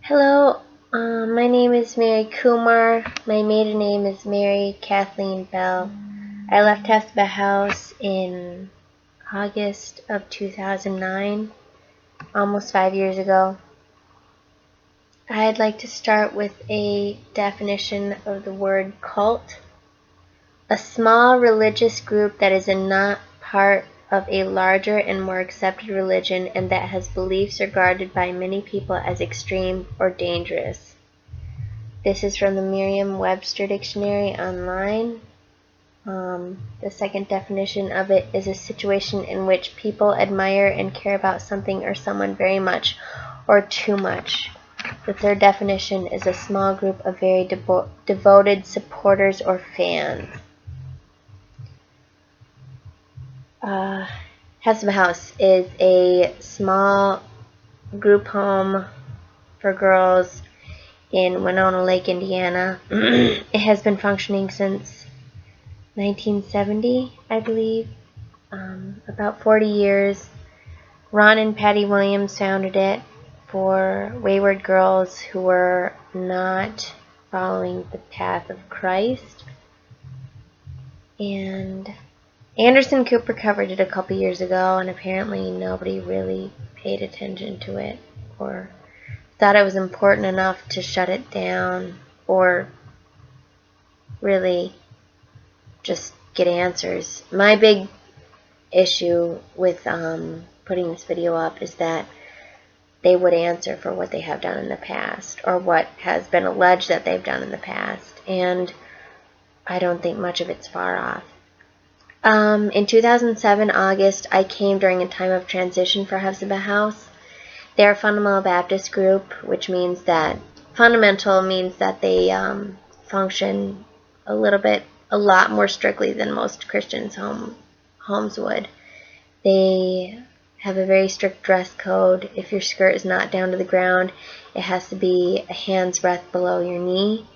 Hello, my name is Mary Kumar. My maiden name is Mary Kathleen Bell. I left Hephzibah House in August of 2009, almost 5 years ago. I'd like to start with a definition of the word cult. A small religious group that is not part of a larger and more accepted religion and that has beliefs regarded by many people as extreme or dangerous. This is from the Merriam-Webster Dictionary online. The second definition of it is a situation in which people admire and care about something or someone very much or too much. The third definition is a small group of very devoted supporters or fans. Hephzibah House is a small group home for girls in Winona Lake, Indiana. It has been functioning since 1970, I believe, about 40 years. Ron and Patty Williams founded it for wayward girls who were not following the path of Christ. And Anderson Cooper covered it a couple years ago, and apparently nobody really paid attention to it or thought it was important enough to shut it down or really just get answers. My big issue with putting this video up is that they would answer for what they have done in the past or what has been alleged that they've done in the past, and I don't think much of it's far off. In 2007, August, I came during a time of transition for Hephzibah House. They're a fundamental Baptist group, which means that fundamental means that they function a lot more strictly than most Christians' homes would. They have a very strict dress code. If your skirt is not down to the ground, it has to be a hand's breadth below your knee.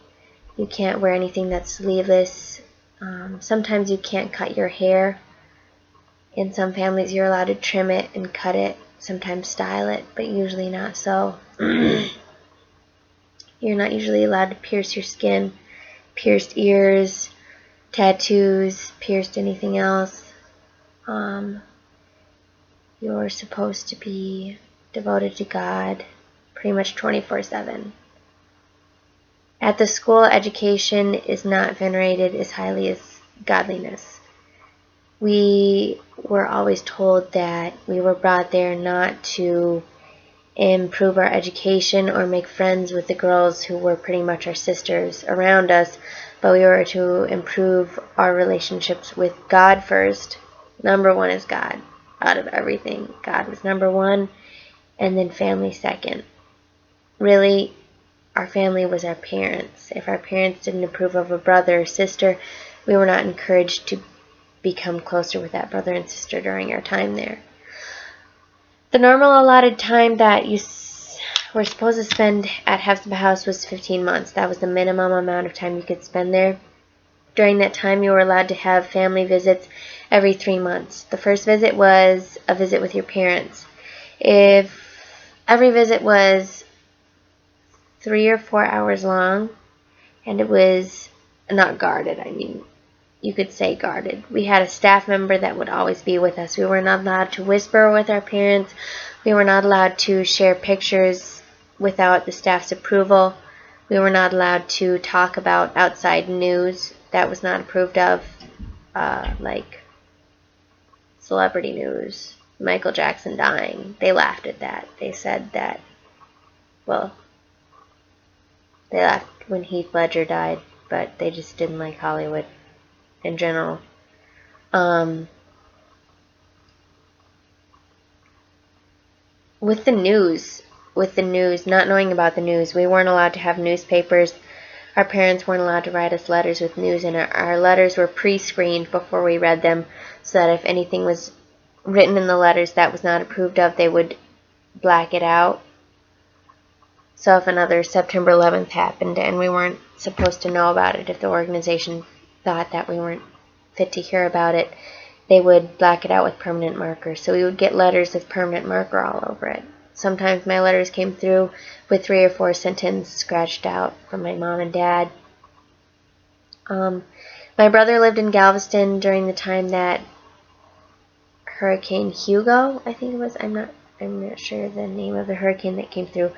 You can't wear anything that's sleeveless. Sometimes you can't cut your hair. In some families, you're allowed to trim it and cut it, sometimes style it, but usually not so. You're not usually allowed to pierce your skin, pierced ears, tattoos, pierced anything else. You're supposed to be devoted to God pretty much 24/7. At the school, education is not venerated as highly as godliness. We were always told that we were brought there not to improve our education or make friends with the girls who were pretty much our sisters around us, but we were to improve our relationships with God first. Number one is God. Out of everything, God was number one, and then family second. Really, our family was our parents. If our parents didn't approve of a brother or sister, we were not encouraged to become closer with that brother and sister during our time there. The normal allotted time that you were supposed to spend at Hephzibah House was 15 months. That was the minimum amount of time you could spend there. During that time, you were allowed to have family visits every 3 months. The first visit was a visit with your parents. If every visit was 3 or 4 hours long, and it was not guarded, you could say guarded. We had a staff member that would always be with us. We were not allowed to whisper with our parents. We were not allowed to share pictures without the staff's approval. We were not allowed to talk about outside news that was not approved of, like celebrity news, Michael Jackson dying. They laughed at that. They said that, well, they laughed when Heath Ledger died, but they just didn't like Hollywood in general. With the news, not knowing about the news, we weren't allowed to have newspapers. Our parents weren't allowed to write us letters with news in it. Our letters were pre-screened before we read them, so that if anything was written in the letters that was not approved of, they would black it out. So if another September 11th happened and we weren't supposed to know about it, if the organization thought that we weren't fit to hear about it, they would black it out with permanent marker. So we would get letters with permanent marker all over it. sometimes my letters came through with 3 or 4 sentences scratched out from my mom and dad. My brother lived in Galveston during the time that Hurricane Hugo, I think it was, I'm not sure the name of the hurricane that came through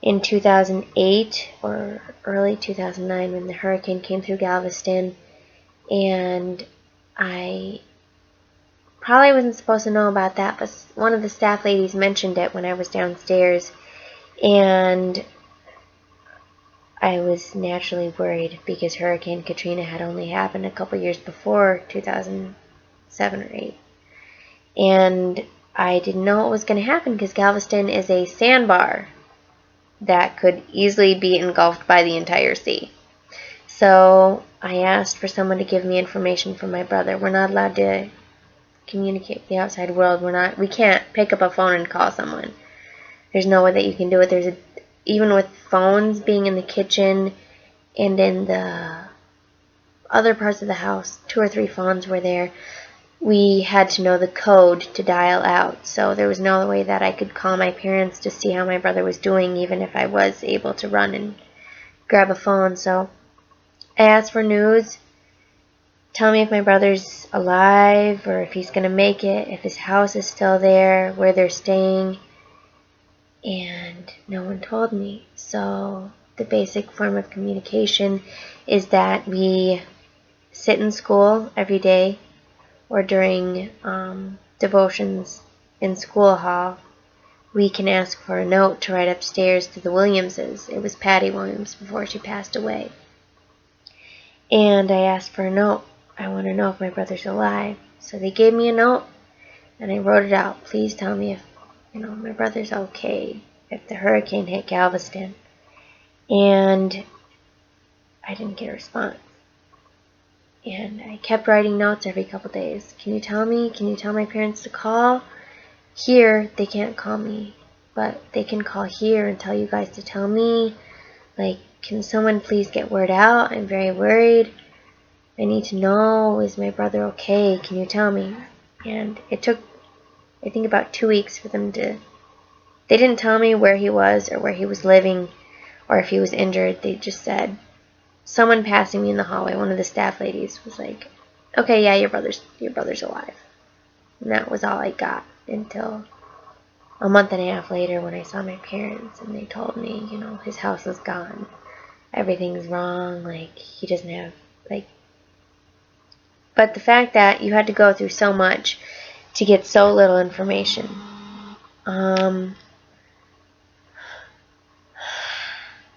in 2008 or early 2009 when the hurricane came through Galveston, and I probably wasn't supposed to know about that, but one of the staff ladies mentioned it when I was downstairs, and I was naturally worried because Hurricane Katrina had only happened a couple years before 2007 or 8. And I didn't know what was going to happen because Galveston is a sandbar that could easily be engulfed by the entire sea. So I asked for someone to give me information from my brother. We're not allowed to communicate with the outside world. We can't pick up a phone and call someone. There's no way that you can do it. Even with phones being in the kitchen and in the other parts of the house, 2 or 3 phones were there. We had to know the code to dial out, so there was no way that I could call my parents to see how my brother was doing, even if I was able to run and grab a phone. So I asked for news. Tell me if my brother's alive or if he's going to make it, if his house is still there, where they're staying. And no one told me. So the basic form of communication is that we sit in school every day or during devotions in school hall. We can ask for a note to write upstairs to the Williamses. It was Patty Williams before she passed away. And I asked for a note. I want to know if my brother's alive. So they gave me a note and I wrote it out. Please tell me if my brother's okay, if the hurricane hit Galveston. And I didn't get a response. And I kept writing notes every couple days. Can you tell me? Can you tell my parents to call? Here, they can't call me, but they can call here and tell you guys to tell me. Like, can someone please get word out? I'm very worried. I need to know, is my brother okay? Can you tell me? And it took, I think, about 2 weeks for them to... They didn't tell me where he was or where he was living or if he was injured. They just said, someone passing me in the hallway, one of the staff ladies, was like, okay, yeah, your brother's alive. And that was all I got until a month and a half later when I saw my parents and they told me, his house is gone. Everything's wrong. Like, he doesn't have, But the fact that you had to go through so much to get so little information.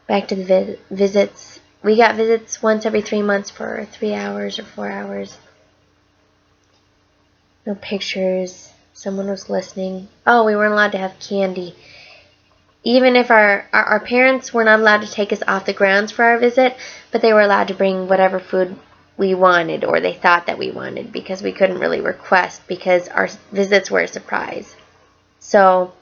Back to the visits. We got visits once every 3 months for 3 hours or 4 hours. No pictures. Someone was listening. Oh, we weren't allowed to have candy. Even if our parents were not allowed to take us off the grounds for our visit, but they were allowed to bring whatever food we wanted or they thought that we wanted because we couldn't really request because our visits were a surprise. So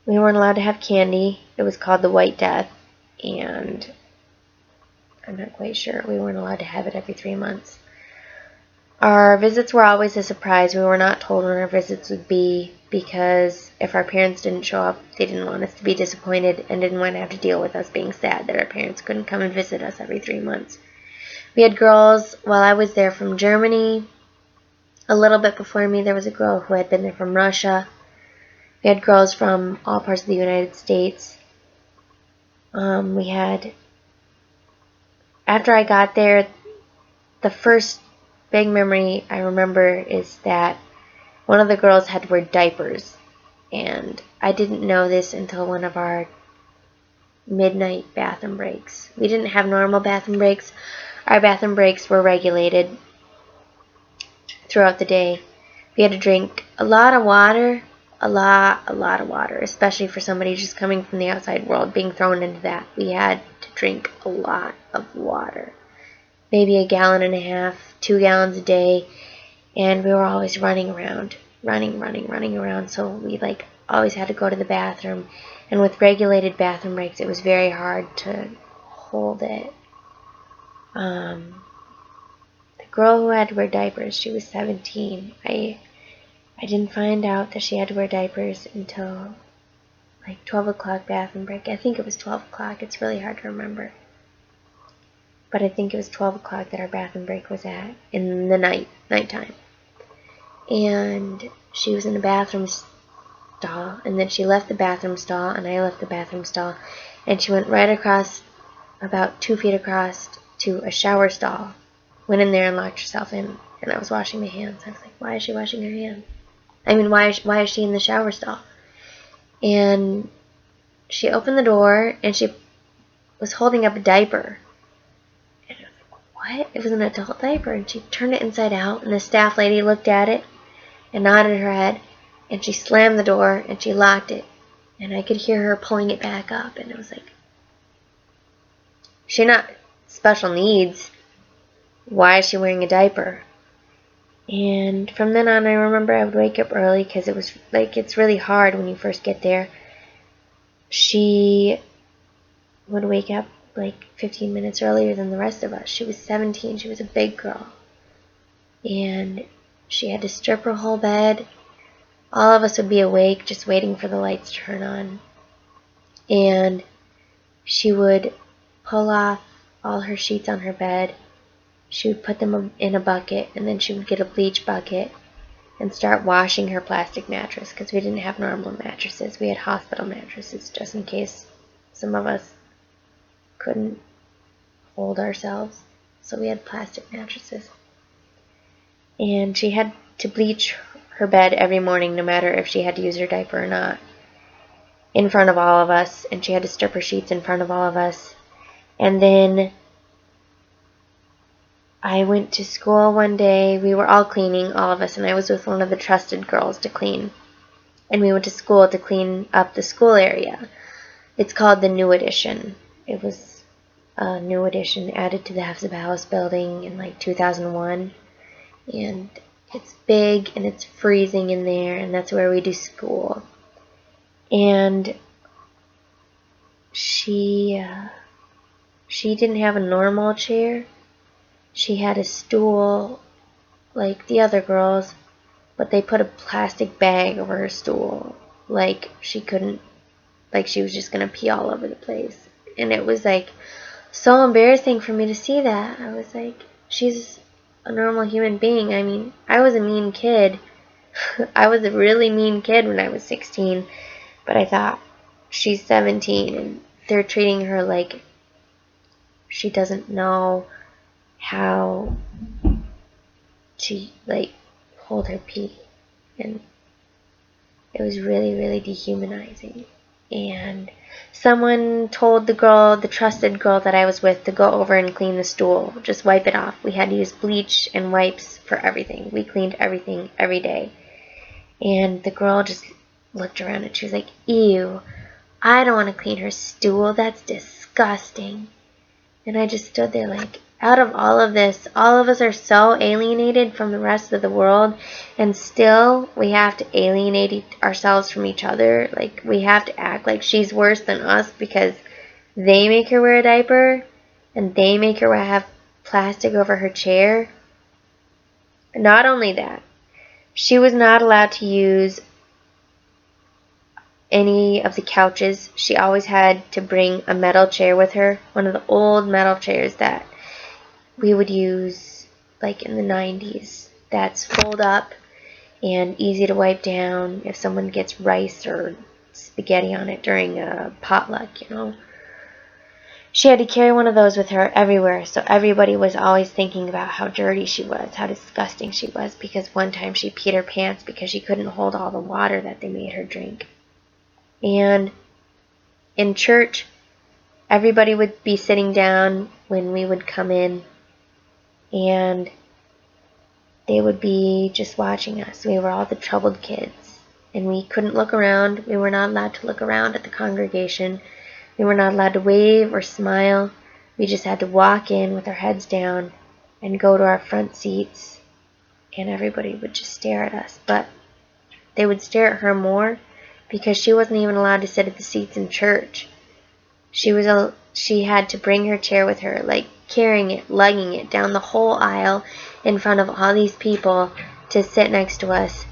we weren't allowed to have candy. It was called the White Death, and I'm not quite sure. We weren't allowed to have it every 3 months. Our visits were always a surprise. We were not told when our visits would be because if our parents didn't show up, they didn't want us to be disappointed and didn't want to have to deal with us being sad that our parents couldn't come and visit us every 3 months. We had girls while I was there from Germany. A little bit before me, there was a girl who had been there from Russia. We had girls from all parts of the United States. After I got there, the first big memory I remember is that one of the girls had to wear diapers. And I didn't know this until one of our midnight bathroom breaks. We didn't have normal bathroom breaks. Our bathroom breaks were regulated throughout the day. We had to drink a lot of water, a lot of water, especially for somebody just coming from the outside world, being thrown into that. We had to drink a lot of water, maybe 1.5 gallons, 2 gallons a day, and we were always running around, so we always had to go to the bathroom, and with regulated bathroom breaks, it was very hard to hold it. The girl who had to wear diapers, she was 17. I I didn't find out that she had to wear diapers until like 12 o'clock bathroom break. I think it was 12 o'clock. It's really hard to remember. But I think it was 12 o'clock that our bathroom break was at in the nighttime. And she was in the bathroom stall, and then she left the bathroom stall, and I left the bathroom stall, and she went right across, about 2 feet across, to a shower stall. Went in there and locked herself in, and I was washing my hands. I was like, why is she washing her hands? I mean, why is she in the shower stall? And she opened the door, and she was holding up a diaper. And I was like, what? It was an adult diaper. And she turned it inside out, and the staff lady looked at it and nodded her head, and she slammed the door, and she locked it. And I could hear her pulling it back up, and it was like, she's not special needs. Why is she wearing a diaper? And from then on, I remember I would wake up early because it was like, it's really hard when you first get there. She would wake up like 15 minutes earlier than the rest of us. She was 17. She was a big girl. And she had to strip her whole bed. All of us would be awake just waiting for the lights to turn on. And she would pull off all her sheets on her bed. She would put them in a bucket, and then she would get a bleach bucket and start washing her plastic mattress, because we didn't have normal mattresses. We had hospital mattresses just in case some of us couldn't hold ourselves. So we had plastic mattresses. And she had to bleach her bed every morning, no matter if she had to use her diaper or not, in front of all of us. And she had to strip her sheets in front of all of us. And then I went to school one day. We were all cleaning, all of us, and I was with one of the trusted girls to clean. And we went to school to clean up the school area. It's called the New Addition. It was a new addition added to the Hephzibah House building in like 2001. And it's big and it's freezing in there, and that's where we do school. And she didn't have a normal chair. She had a stool like the other girls, but they put a plastic bag over her stool, like she was just gonna pee all over the place. And it was like so embarrassing for me to see that. I was like, she's a normal human being. I mean, I was a mean kid. I was a really mean kid when I was 16, but I thought, she's 17 and they're treating her like she doesn't know how to like hold her pee. And it was really, really dehumanizing. And someone told the girl, the trusted girl that I was with, to go over and clean the stool. Just wipe it off. We had to use bleach and wipes for everything. We cleaned everything every day. And the girl just looked around and she was like, ew, I don't want to clean her stool. That's disgusting. And I just stood there like, out of all of this, all of us are so alienated from the rest of the world, and still we have to alienate ourselves from each other. Like, we have to act like she's worse than us because they make her wear a diaper and they make her have plastic over her chair. Not only that, she was not allowed to use any of the couches. She always had to bring a metal chair with her, one of the old metal chairs that we would use like in the 90s. That's fold up and easy to wipe down if someone gets rice or spaghetti on it during a potluck, you know. She had to carry one of those with her everywhere, so everybody was always thinking about how dirty she was, how disgusting she was, because one time she peed her pants because she couldn't hold all the water that they made her drink. And in church, everybody would be sitting down when we would come in, and they would be just watching us. We were all the troubled kids, and we couldn't look around. We were not allowed to look around at the congregation. We were not allowed to wave or smile. We just had to walk in with our heads down and go to our front seats, and everybody would just stare at us. But they would stare at her more because she wasn't even allowed to sit at the seats in church. She had to bring her chair with her, like carrying it, lugging it down the whole aisle in front of all these people to sit next to us.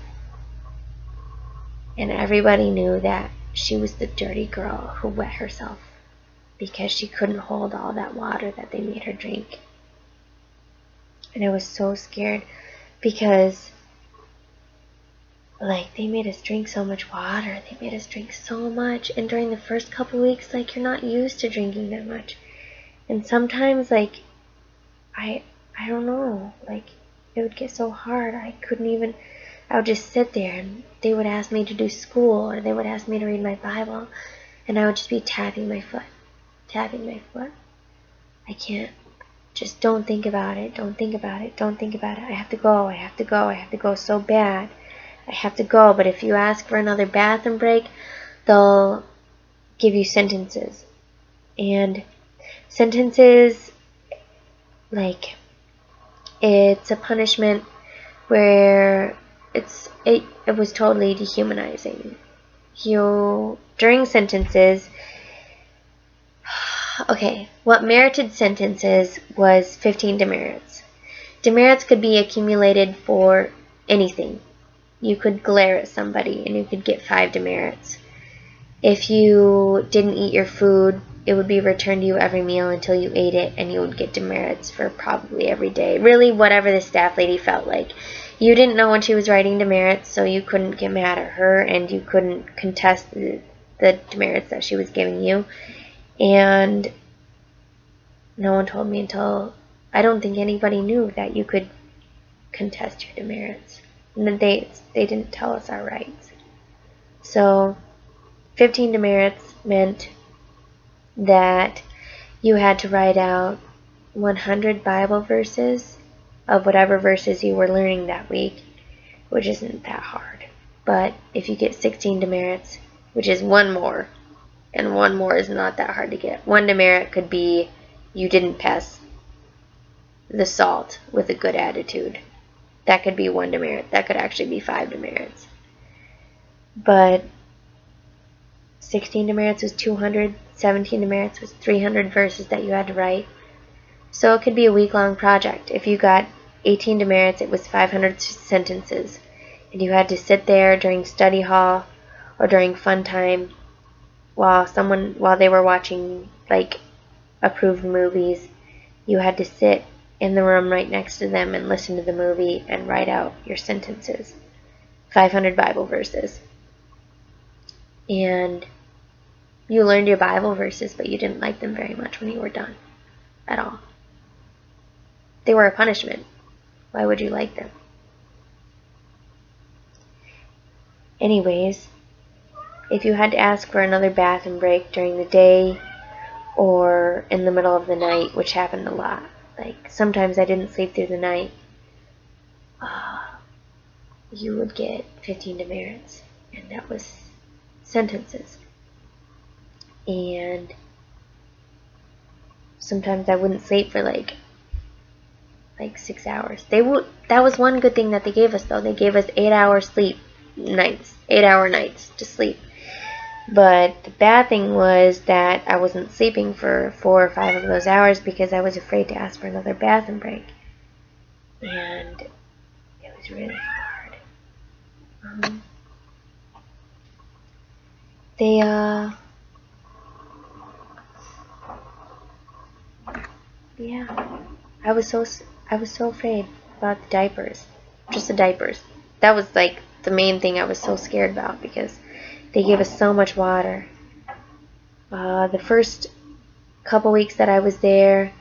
And everybody knew that she was the dirty girl who wet herself because she couldn't hold all that water that they made her drink. And I was so scared because, like, they made us drink so much water. They made us drink so much. And during the first couple weeks, like, you're not used to drinking that much. And sometimes, like, I don't know, like, it would get so hard. I would just sit there and they would ask me to do school or they would ask me to read my Bible. And I would just be tapping my foot. I can't. Just don't think about it. Don't think about it. Don't think about it. I have to go. I have to go. I have to go so bad. I have to go. But if you ask for another bathroom break, they'll give you sentences. And sentences, like, it's a punishment where it was totally dehumanizing. During sentences, okay, what merited sentences was 15 demerits. Demerits could be accumulated for anything. You could glare at somebody and you could get 5 demerits. If you didn't eat your food, it would be returned to you every meal until you ate it, and you would get demerits for probably every day. Really, whatever the staff lady felt like. You didn't know when she was writing demerits, so you couldn't get mad at her, and you couldn't contest the demerits that she was giving you. And no one told me until, I don't think anybody knew that you could contest your demerits. And then they didn't tell us our rights. So 15 demerits meant that you had to write out 100 Bible verses of whatever verses you were learning that week, which isn't that hard. But if you get 16 demerits, which is one more, and one more is not that hard to get. One demerit could be you didn't pass the salt with a good attitude. That could be one demerit. That could actually be 5 demerits. But 16 demerits was 200, 17 demerits was 300 verses that you had to write. So it could be a week-long project. If you got 18 demerits, it was 500 sentences. And you had to sit there during study hall or during fun time while they were watching, like, approved movies. You had to sit in the room right next to them and listen to the movie and write out your sentences. 500 Bible verses. And you learned your Bible verses, but you didn't like them very much when you were done. At all. They were a punishment. Why would you like them? Anyways, if you had to ask for another bathroom break during the day or in the middle of the night, which happened a lot, like sometimes I didn't sleep through the night, you would get 15 demerits, and that was sentences. And sometimes I wouldn't sleep for like 6 hours. That was one good thing that they gave us, though. They gave us 8-hour sleep nights, 8-hour nights to sleep. But the bad thing was that I wasn't sleeping for 4 or 5 of those hours because I was afraid to ask for another bathroom break. And it was really hard. I was so afraid about the diapers. Just the diapers. That was like the main thing I was so scared about because they gave us so much water. The first couple weeks that I was there,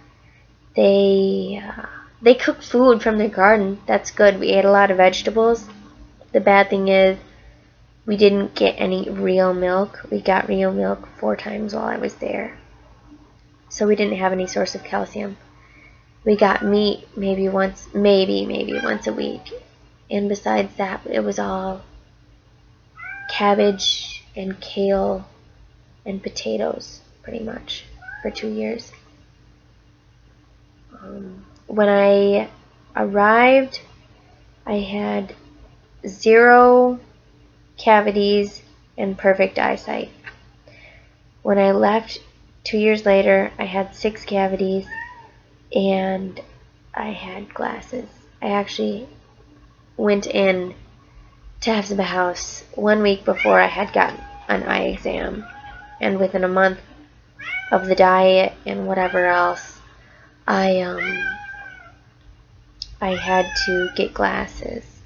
they cooked food from their garden. That's good. We ate a lot of vegetables. The bad thing is we didn't get any real milk. We got real milk 4 times while I was there. So we didn't have any source of calcium. We got meat maybe once a week. And besides that, it was all cabbage and kale and potatoes, pretty much, for 2 years. When I arrived, I had 0 cavities and perfect eyesight. When I left 2 years later, I had 6 cavities and I had glasses. I actually went in to Hephzibah House 1 week before I had gotten an eye exam, and within a month of the diet and whatever else, I had to get glasses.